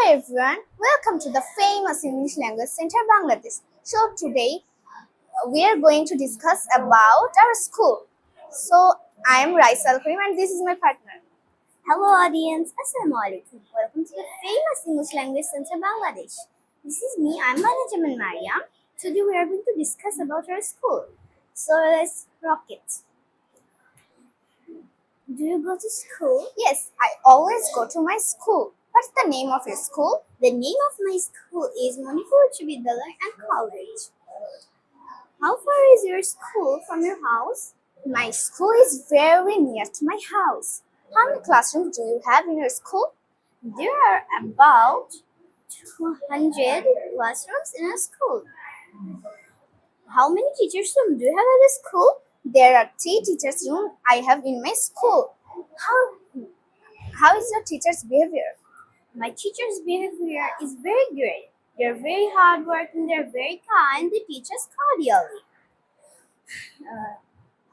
everyone, welcome to the famous English Language Center Bangladesh. So today we are going to discuss about our school. So I am Elcbd and this is my partner. Hello audience, Assalamualaikum. Welcome to the famous English Language Center Bangladesh. This is me, I'm Management Mariam. Today we are going to discuss about our school. So let's rock it. Do you go to school? Yes, I always go to my school. What's the name of your school? The name of my school is Elcbd and College. How far is your school from your house? My school is very near to my house. How many classrooms do you have in your school? There are about 200 classrooms in a school. How many teachers' rooms do you have at the school? There are 3 teachers' rooms I have in my school. How is your teacher's behavior? My teacher's behavior is very good. They're very hardworking, they're very kind, they teach us cordially.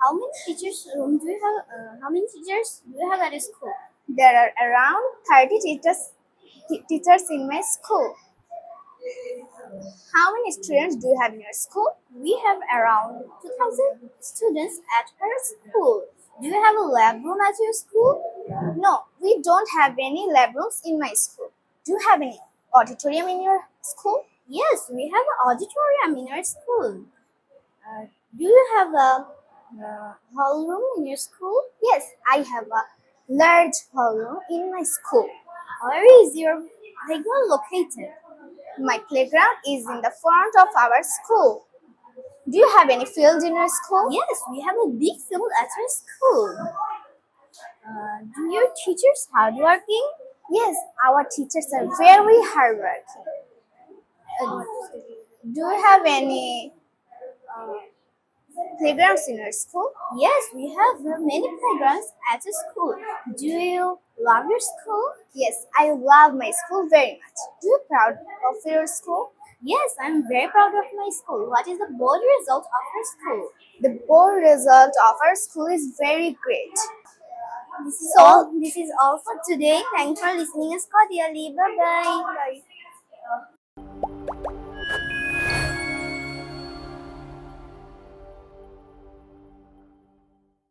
How many teachers do you have? How many teachers do you have at the school? There are around 30 teachers in my school. How many students do you have in your school? We have around 2,000 students at our school. Do you have a lab room at your school? No, we don't have any lab rooms in my school. Do you have any auditorium in your school? Yes, we have an auditorium in our school. Do you have a hall room in your school? Yes, I have a large hall room in my school. Where is your playground located? My playground is in the front of our school. Do you have any field in your school? Yes, we have a big field at our school. Do your teachers hardworking? Yes, our teachers are very hardworking. Do you have any playgrounds in your school? Yes, we have many playgrounds at the school. Do you love your school? Yes, I love my school very much. Do you proud of your school? Yes, I'm very proud of my school. What is the board result of your school? The board result of our school is very great. This is all for today. Thanks for listening us cordially. Bye-bye. Bye.